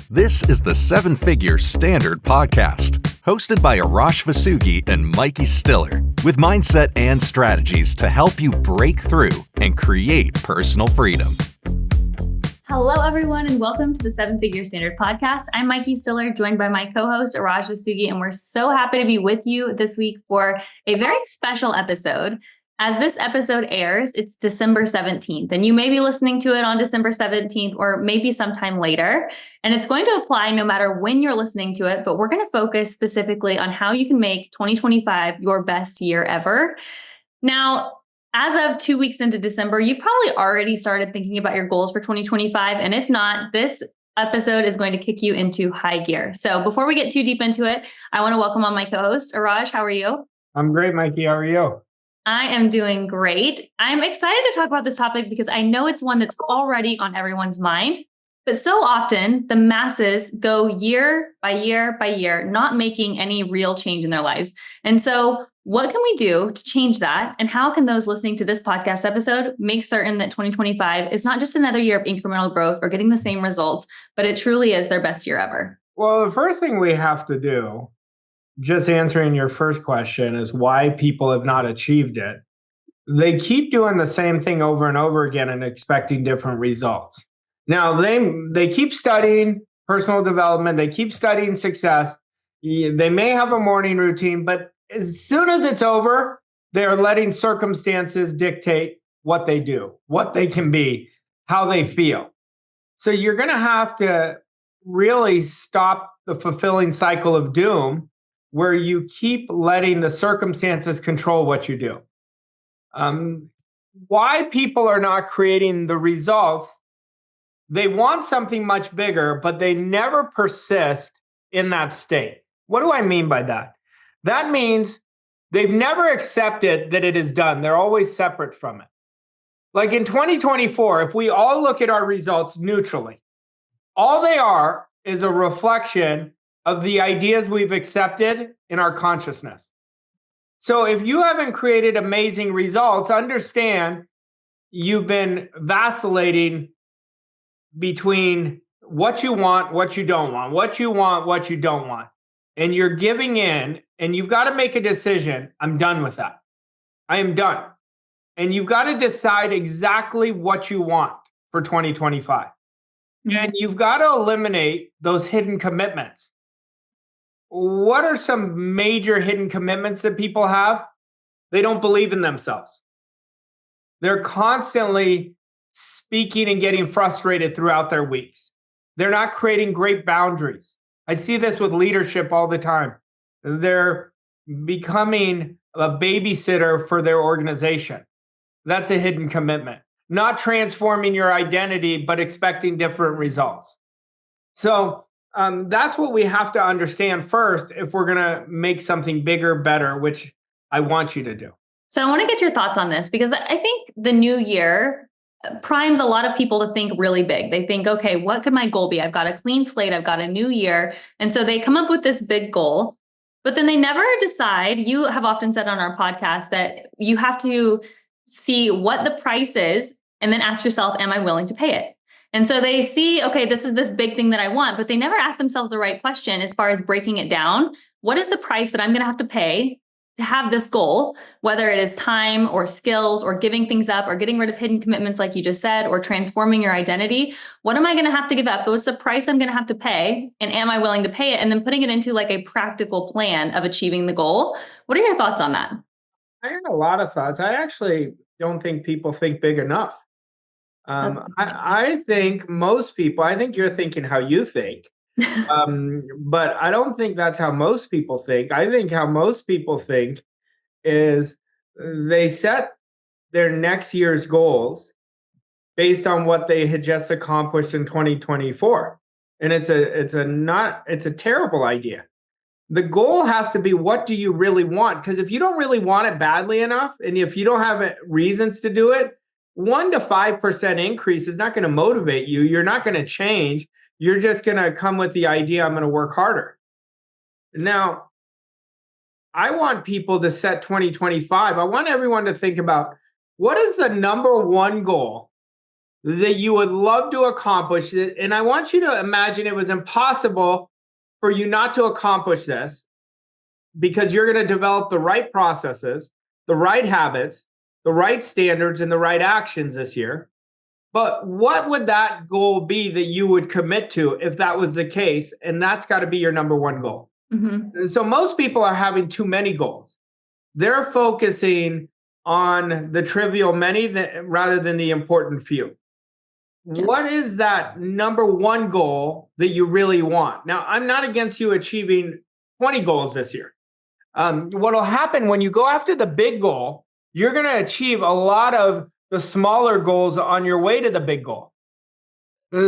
This is the Seven Figure Standard Podcast, hosted by Arash Vasugi and Mikey Stiller, with mindset and strategies to help you break through and create personal freedom. Hello, everyone, and welcome to the Seven Figure Standard Podcast. I'm Mikey Stiller, joined by my co-host, Arash Vasugi, and we're so happy to be with you this week for a very special episode. As this episode airs, it's December 17th, and you may be listening to it on December 17th or maybe sometime later. And it's going to apply no matter when you're listening to it, but we're going to focus specifically on how you can make 2025 your best year ever. Now, as of 2 weeks into December, you've probably already started thinking about your goals for 2025. And if not, this episode is going to kick you into high gear. So before we get too deep into it, I want to welcome on my co-host, Arash. How are you? I'm great, Mikey. How are you? I am doing great. I'm excited to talk about this topic because I know it's one that's already on everyone's mind. But so often, the masses go year by year by year, not making any real change in their lives. And so what can we do to change that? And how can those listening to this podcast episode make certain that 2025 is not just another year of incremental growth or getting the same results, but it truly is their best year ever? Well, the first thing we have to do, just answering your first question, is why people have not achieved it. They keep doing the same thing over and over again and expecting different results. Now, they keep studying personal development. They keep studying success. They may have a morning routine, but as soon as it's over, they're letting circumstances dictate what they do, what they can be, how they feel. So you're going to have to really stop the fulfilling cycle of doom where you keep letting the circumstances control what you do. Why people are not creating the results, they want something much bigger, but they never persist in that state. What do I mean by that? That means they've never accepted that it is done. They're always separate from it. Like in 2024, if we all look at our results neutrally, all they are is a reflection of the ideas we've accepted in our consciousness. So if you haven't created amazing results, understand you've been vacillating between what you want, what you don't want, what you want, what you don't want. And you're giving in, and you've got to make a decision. I'm done with that. I am done. And you've got to decide exactly what you want for 2025. And you've got to eliminate those hidden commitments. What are some major hidden commitments that people have? They don't believe in themselves. They're constantly speaking and getting frustrated throughout their weeks. They're not creating great boundaries. I see this with leadership all the time. They're becoming a babysitter for their organization. That's a hidden commitment. Not transforming your identity, but expecting different results. So that's what we have to understand first if we're going to make something bigger, better, which I want you to do. So I want to get your thoughts on this because I think the new year primes a lot of people to think really big. They think, okay, what could my goal be? I've got a clean slate. I've got a new year. And so they come up with this big goal, but then they never decide. You have often said on our podcast that you have to see what the price is and then ask yourself, am I willing to pay it? And so they see, okay, this is this big thing that I want, but they never ask themselves the right question as far as breaking it down. What is the price that I'm going to have to pay to have this goal, whether it is time or skills or giving things up or getting rid of hidden commitments, like you just said, or transforming your identity? What am I going to have to give up? What's the price I'm going to have to pay? And am I willing to pay it? And then putting it into like a practical plan of achieving the goal. What are your thoughts on that? I have a lot of thoughts. I actually don't think people think big enough. I think most people, I think you're thinking how you think, but I don't think that's how most people think. I think how most people think is they set their next year's goals based on what they had just accomplished in 2024. And it's a terrible idea. The goal has to be, what do you really want? Because if you don't really want it badly enough, and if you don't have reasons to do it, 1 to 5% increase is not going to motivate you. You're not going to change. You're just going to come with the idea, I'm going to work harder. Now, I want people to set 2025. I want everyone to think about, what is the number one goal that you would love to accomplish. And I want you to imagine it was impossible for you not to accomplish this because you're going to develop the right processes, the right habits, the right standards, and the right actions this year. But what would that goal be that you would commit to if that was the case? And that's got to be your number one goal. Mm-hmm. So most people are having too many goals. They're focusing on the trivial many rather than the important few. Yeah. What is that number one goal that you really want? Now, I'm not against you achieving 20 goals this year. What will happen when you go after the big goal, you're going to achieve a lot of the smaller goals on your way to the big goal.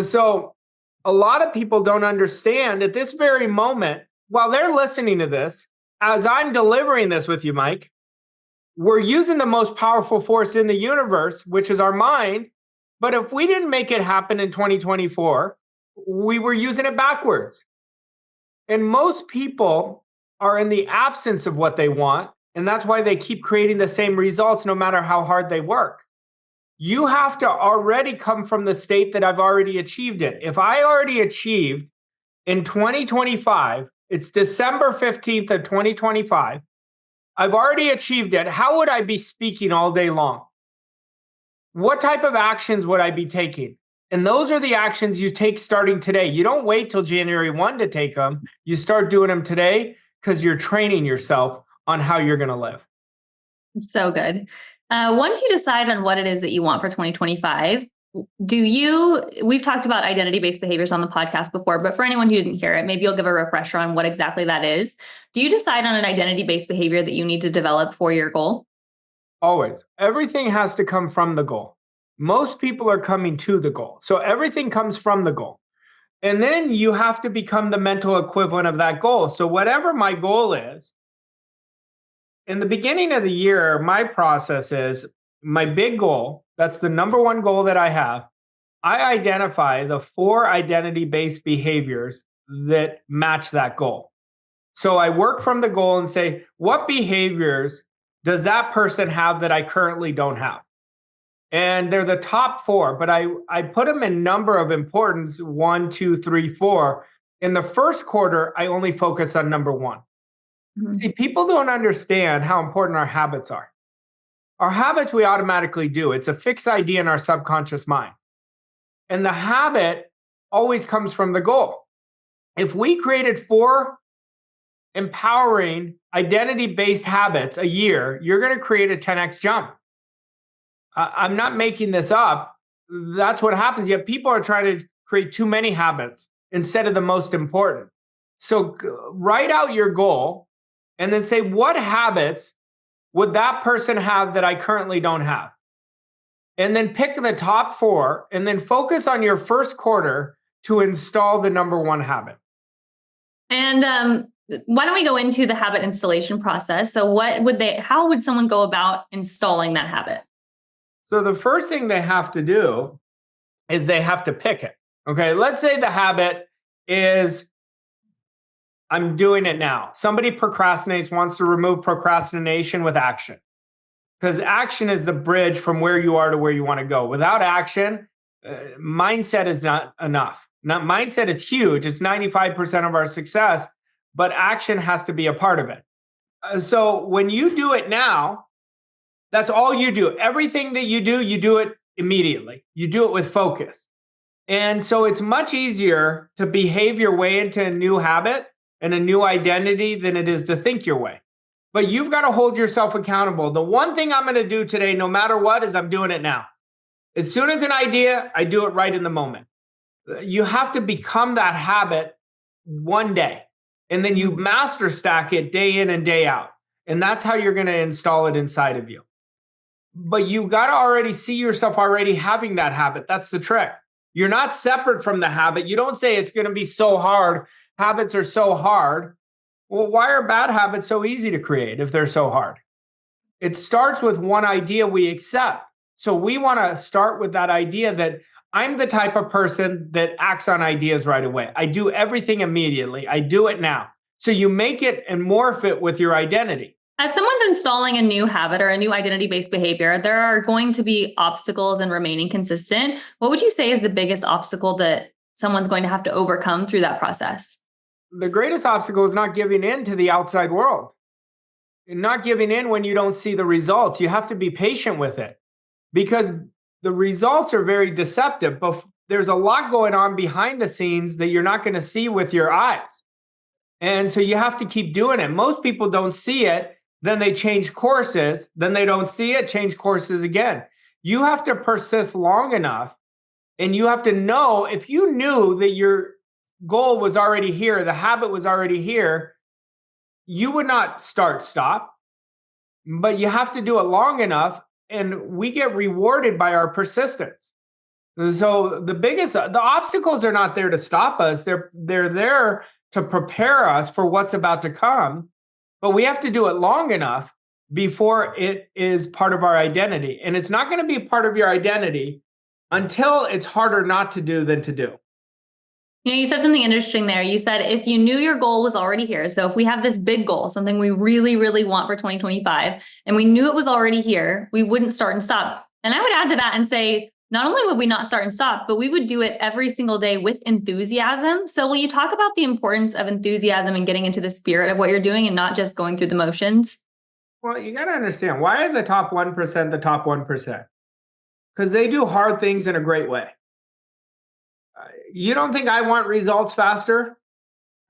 So a lot of people don't understand at this very moment, while they're listening to this, as I'm delivering this with you, Mike, we're using the most powerful force in the universe, which is our mind. But if we didn't make it happen in 2024, we were using it backwards. And most people are in the absence of what they want. And that's why they keep creating the same results no matter how hard they work. You have to already come from the state that I've already achieved it. If I already achieved in 2025, it's December 15th of 2025, I've already achieved it. How would I be speaking all day long? What type of actions would I be taking? And those are the actions you take starting today. You don't wait till January 1 to take them. You start doing them today because you're training yourself on how you're going to live. So good. Once you decide on what it is that you want for 2025, we've talked about identity-based behaviors on the podcast before, but for anyone who didn't hear it, maybe you'll give a refresher on what exactly that is. Do you decide on an identity-based behavior that you need to develop for your goal? Always. Everything has to come from the goal. Most people are coming to the goal. So everything comes from the goal. And then you have to become the mental equivalent of that goal. So whatever my goal is, in the beginning of the year, my process is my big goal. That's the number one goal that I have. I identify the 4 identity-based behaviors that match that goal. So I work from the goal and say, what behaviors does that person have that I currently don't have? And they're the top 4, but I put them in number of importance, 1, 2, 3, 4. In the first quarter, I only focus on number 1. Mm-hmm. See, people don't understand how important our habits are. Our habits we automatically do. It's a fixed idea in our subconscious mind. And the habit always comes from the goal. If we created 4 empowering identity-based habits a year, you're going to create a 10x jump. I'm not making this up. That's what happens. Yet people are trying to create too many habits instead of the most important. So write out your goal and then say, what habits would that person have that I currently don't have? And then pick the top 4 and then focus on your first quarter to install the number 1 habit. And why don't we go into the habit installation process? So how would someone go about installing that habit? So the first thing they have to do is they have to pick it. Okay, let's say the habit is, I'm doing it now. Somebody procrastinates, wants to remove procrastination with action. Because action is the bridge from where you are to where you want to go. Without action, mindset is not enough. Mindset is huge. It's 95% of our success, but action has to be a part of it. So when you do it now, that's all you do. Everything that you do it immediately. You do it with focus. And so it's much easier to behave your way into a new habit and a new identity than it is to think your way. But you've got to hold yourself accountable. The one thing I'm going to do today, no matter what, is I'm doing it now. As soon as an idea, I do it right in the moment. You have to become that habit one day. And then you master stack it day in and day out. And that's how you're going to install it inside of you. But you got to already see yourself already having that habit. That's the trick. You're not separate from the habit. You don't say it's going to be so hard. Habits are so hard. Well, why are bad habits so easy to create if they're so hard? It starts with one idea we accept. So we want to start with that idea that I'm the type of person that acts on ideas right away. I do everything immediately. I do it now. So you make it and morph it with your identity. As someone's installing a new habit or a new identity-based behavior, there are going to be obstacles in remaining consistent. What would you say is the biggest obstacle that someone's going to have to overcome through that process? The greatest obstacle is not giving in to the outside world. And not giving in when you don't see the results. You have to be patient with it because the results are very deceptive, but there's a lot going on behind the scenes that you're not going to see with your eyes. And so you have to keep doing it. Most people don't see it, then they change courses, then they don't see it, change courses again. You have to persist long enough, and you have to know if you knew that your goal was already here, the habit was already here, you would not stop, but you have to do it long enough, and we get rewarded by our persistence. So the obstacles are not there to stop us. They're there to prepare us for what's about to come, but we have to do it long enough before it is part of our identity. And it's not going to be part of your identity until it's harder not to do than to do. You said something interesting there. You said if you knew your goal was already here. So if we have this big goal, something we really, really want for 2025, and we knew it was already here, we wouldn't start and stop. And I would add to that and say, not only would we not start and stop, but we would do it every single day with enthusiasm. So will you talk about the importance of enthusiasm and getting into the spirit of what you're doing and not just going through the motions? Well, you got to understand, why are the top 1% the top 1%? Because they do hard things in a great way. You don't think I want results faster?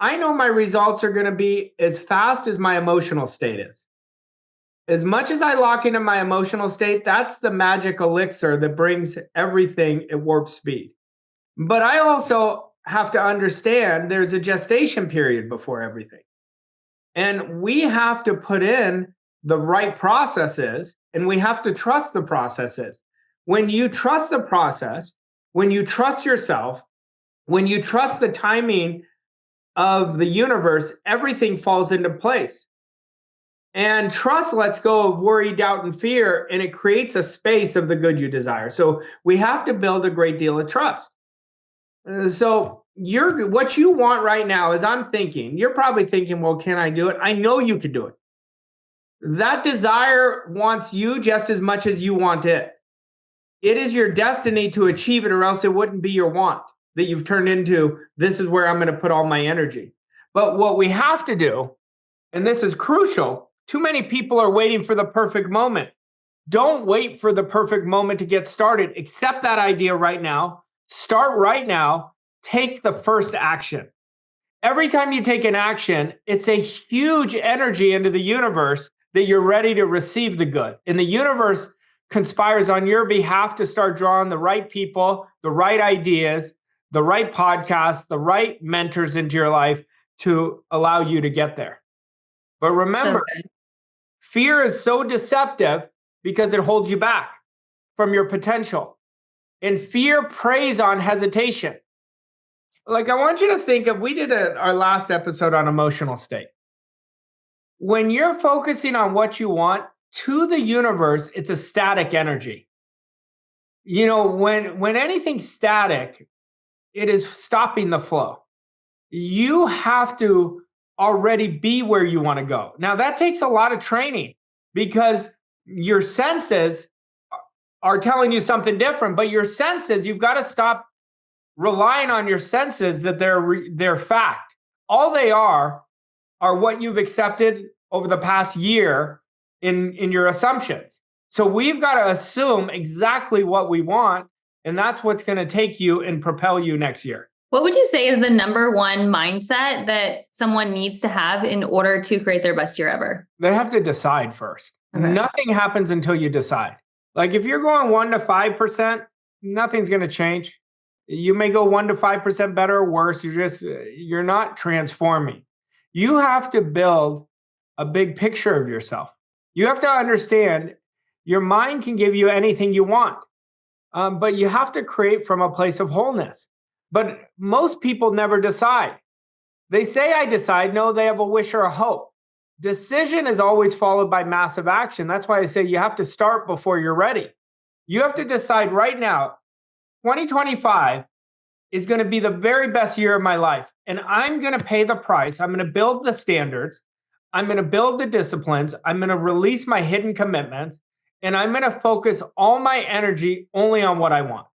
I know my results are going to be as fast as my emotional state is. As much as I lock into my emotional state, that's the magic elixir that brings everything at warp speed. But I also have to understand there's a gestation period before everything. And we have to put in the right processes, and we have to trust the processes. When you trust the process, when you trust yourself, when you trust the timing of the universe, everything falls into place. And trust lets go of worry, doubt, and fear, and it creates a space of the good you desire. So we have to build a great deal of trust. So what you want right now is I'm thinking, you're probably thinking, well, can I do it? I know you can do it. That desire wants you just as much as you want it. It is your destiny to achieve it, or else it wouldn't be your want that you've turned into, this is where I'm going to put all my energy. But what we have to do, and this is crucial, too many people are waiting for the perfect moment. Don't wait for the perfect moment to get started. Accept that idea right now. Start right now. Take the first action. Every time you take an action, it's a huge energy into the universe that you're ready to receive the good. And the universe conspires on your behalf to start drawing the right people, the right ideas, the right podcasts, the right mentors into your life to allow you to get there. But remember, fear is so deceptive because it holds you back from your potential. And fear preys on hesitation. Like, I want you to think of, we did our last episode on emotional state. When you're focusing on what you want, to the universe, it's a static energy. When anything's static, it is stopping the flow. You have to already be where you want to go. Now, that takes a lot of training because your senses are telling you something different, but your senses, you've got to stop relying on your senses that they're fact. All they are what you've accepted over the past year in your assumptions. So we've got to assume exactly what we want, and that's what's going to take you and propel you next year. What would you say is the number one mindset that someone needs to have in order to create their best year ever? They have to decide first. Okay. Nothing happens until you decide. Like if you're going 1 to 5%, nothing's going to change. You may go 1 to 5% better or worse. You're not transforming. You have to build a big picture of yourself. You have to understand your mind can give you anything you want, but you have to create from a place of wholeness. But most people never decide. They say, I decide. No, they have a wish or a hope. Decision is always followed by massive action. That's why I say you have to start before you're ready. You have to decide right now, 2025 is going to be the very best year of my life. And I'm going to pay the price. I'm going to build the standards. I'm going to build the disciplines. I'm going to release my hidden commitments. And I'm going to focus all my energy only on what I want.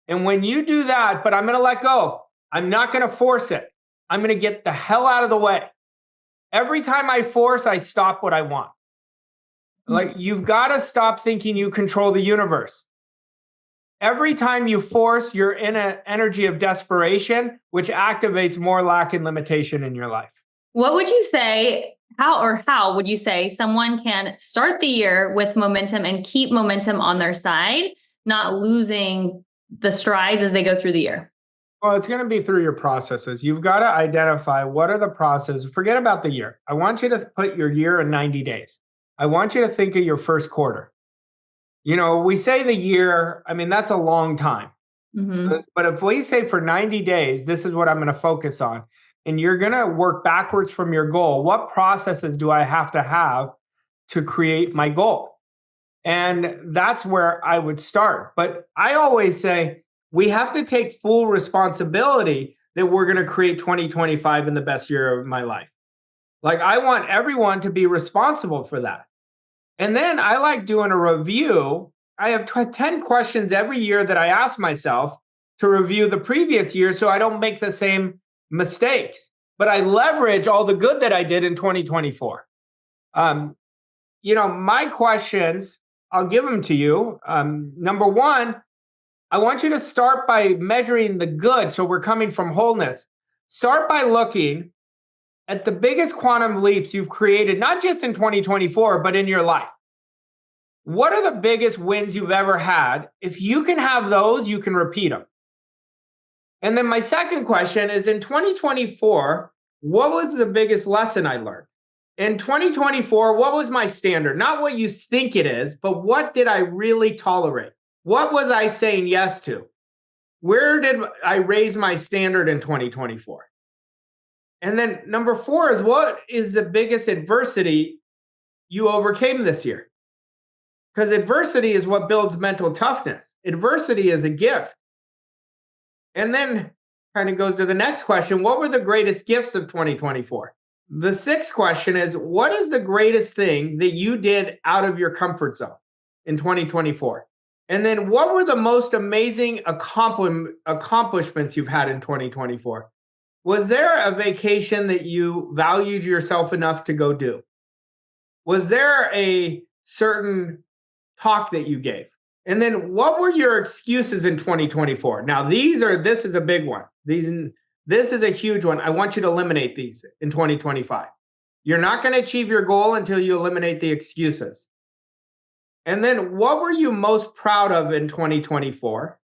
And when you do that, but I'm going to let go, I'm not going to force it. I'm going to get the hell out of the way. Every time I force, I stop what I want. Like, you've got to stop thinking you control the universe. Every time you force, you're in an energy of desperation, which activates more lack and limitation in your life. What would you say? How would you say someone can start the year with momentum and keep momentum on their side, not losing the strides as they go through the year? Well, it's going to be through your processes. You've got to identify what are the processes. Forget about the year. I want you to put your year in 90 days. I want you to think of your first quarter. You know, we say the year, I mean, that's a long time. But if we say for 90 days, this is what I'm going to focus on, and you're going to work backwards from your goal. What processes do I have to create my goal? And that's where I would start. But I always say we have to take full responsibility that we're going to create 2025 in the best year of my life. Like, I want everyone to be responsible for that. And then I like doing a review. I have 10 questions every year that I ask myself to review the previous year so I don't make the same mistakes. But I leverage all the good that I did in 2024. You know, my questions, I'll give them to you. Number one, I want you to start by measuring the good. So we're coming from wholeness. Start by looking at the biggest quantum leaps you've created, not just in 2024, but in your life. What are the biggest wins you've ever had? If you can have those, you can repeat them. And then my second question is, in 2024, what was the biggest lesson I learned? In 2024, what was my standard? Not what you think it is, but what did I really tolerate? What was I saying yes to? Where did I raise my standard in 2024? And then number 4 is, what is the biggest adversity you overcame this year? Because adversity is what builds mental toughness. Adversity is a gift. And then kind of goes to the next question. What were the greatest gifts of 2024? The 6th question is, what is the greatest thing that you did out of your comfort zone in 2024? And then what were the most amazing accomplishments you've had in 2024? Was there a vacation that you valued yourself enough to go do? Was there a certain talk that you gave? And then what were your excuses in 2024? Now, this is a big one. This is a huge one. I want you to eliminate these in 2025. You're not going to achieve your goal until you eliminate the excuses. And then what were you most proud of in 2024?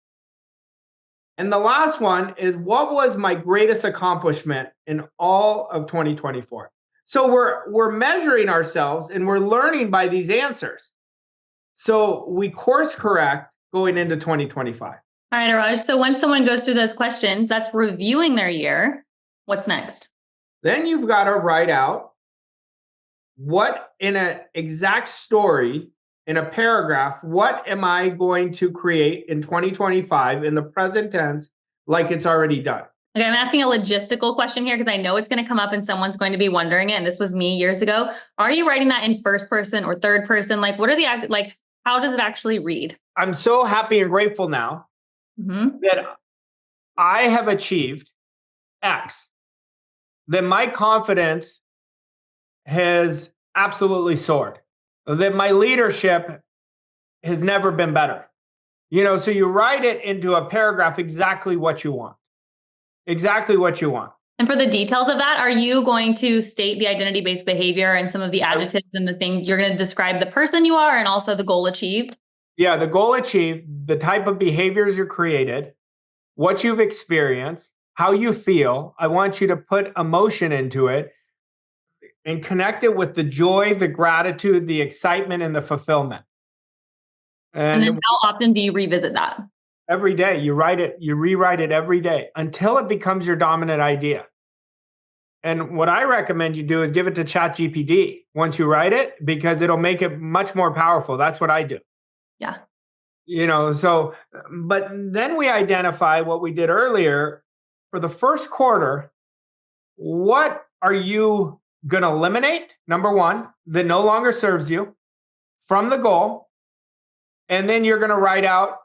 And the last one is, what was my greatest accomplishment in all of 2024? So we're measuring ourselves and we're learning by these answers. So we course correct going into 2025. All right, Araj. So once someone goes through those questions, that's reviewing their year. What's next? Then you've got to write out what, in an exact story, in a paragraph, what am I going to create in 2025 in the present tense, like it's already done? Okay, I'm asking a logistical question here because I know it's going to come up and someone's going to be wondering it. And this was me years ago. Are you writing that in first person or third person? Like, what are how does it actually read? I'm so happy and grateful now that I have achieved X, that my confidence has absolutely soared, that my leadership has never been better. You know, so you write it into a paragraph exactly what you want. Exactly what you want. And for the details of that, are you going to state the identity-based behavior and some of the adjectives and the things you're going to describe the person you are and also the goal achieved? Yeah, the goal achieved, the type of behaviors you created, what you've experienced, how you feel. I want you to put emotion into it and connect it with the joy, the gratitude, the excitement, and the fulfillment. And then how often do you revisit that? Every day. You write it, you rewrite it every day until it becomes your dominant idea. And what I recommend you do is give it to ChatGPT once you write it, because it'll make it much more powerful. That's what I do. Yeah. You know, so, but then we identify what we did earlier for the first quarter. What are you going to eliminate, number one, that no longer serves you from the goal. And then you're going to write out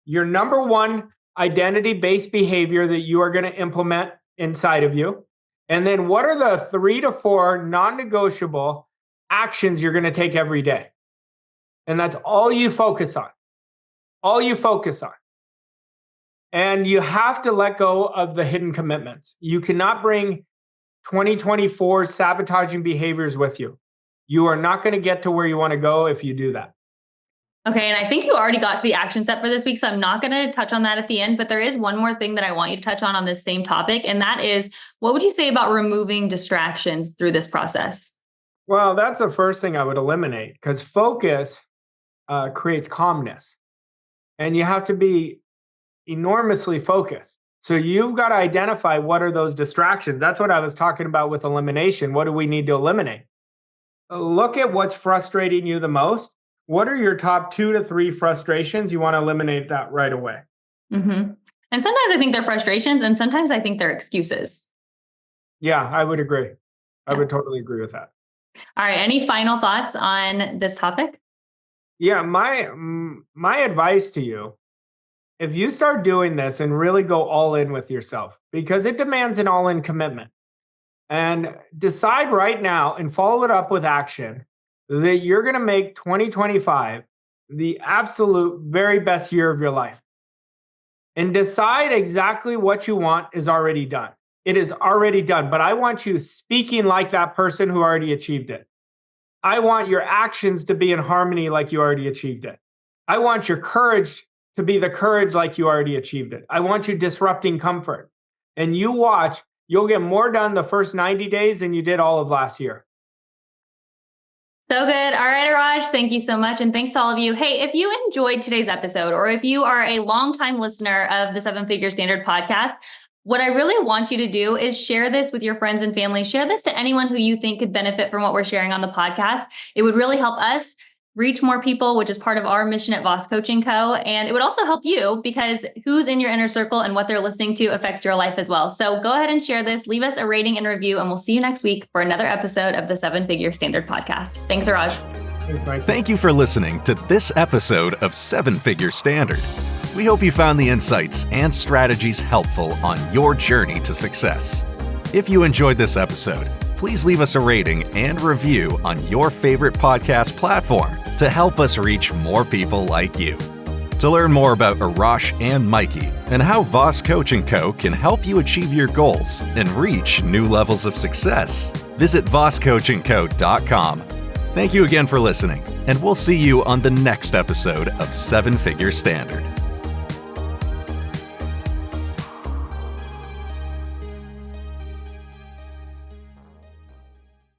your number one identity-based behavior that you are going to implement inside of you. And then what are the 3 to 4 non-negotiable actions you're going to take every day? And that's all you focus on. All you focus on. And you have to let go of the hidden commitments. You cannot bring 2024 sabotaging behaviors with you. You are not going to get to where you want to go if you do that. Okay, and I think you already got to the action step for this week, so I'm not going to touch on that at the end, but there is one more thing that I want you to touch on this same topic, and that is, what would you say about removing distractions through this process? Well, that's the first thing I would eliminate, because focus creates calmness, and you have to be enormously focused. So you've got to identify what are those distractions. That's what I was talking about with elimination. What do we need to eliminate? Look at what's frustrating you the most. What are your top 2 to 3 frustrations? You want to eliminate that right away. Mm-hmm. And sometimes I think they're frustrations, and sometimes I think they're excuses. Yeah, I would agree. I would totally agree with that. All right. Any final thoughts on this topic? Yeah, my advice to you, if you start doing this and really go all in with yourself, because it demands an all-in commitment, and decide right now and follow it up with action that you're going to make 2025 the absolute very best year of your life. And decide exactly what you want is already done. It is already done, but I want you speaking like that person who already achieved it. I want your actions to be in harmony like you already achieved it. I want your courage to be the courage like you already achieved it. I want you disrupting comfort. And you watch, you'll get more done the first 90 days than you did all of last year. So good. All right, Arash, thank you so much. And thanks to all of you. Hey, if you enjoyed today's episode, or if you are a longtime listener of the 7-Figure Standard podcast, what I really want you to do is share this with your friends and family. Share this to anyone who you think could benefit from what we're sharing on the podcast. It would really help us reach more people, which is part of our mission at Voss Coaching Co. And it would also help you, because who's in your inner circle and what they're listening to affects your life as well. So go ahead and share this, leave us a rating and review, and we'll see you next week for another episode of the 7-Figure Standard podcast. Thanks, Raj. Thank you for listening to this episode of 7-Figure Standard. We hope you found the insights and strategies helpful on your journey to success. If you enjoyed this episode, please leave us a rating and review on your favorite podcast platform to help us reach more people like you. To learn more about Arash and Mikey and how Voss Coaching Co. can help you achieve your goals and reach new levels of success, visit VossCoachingCo.com. Thank you again for listening, and we'll see you on the next episode of 7-Figure Standard.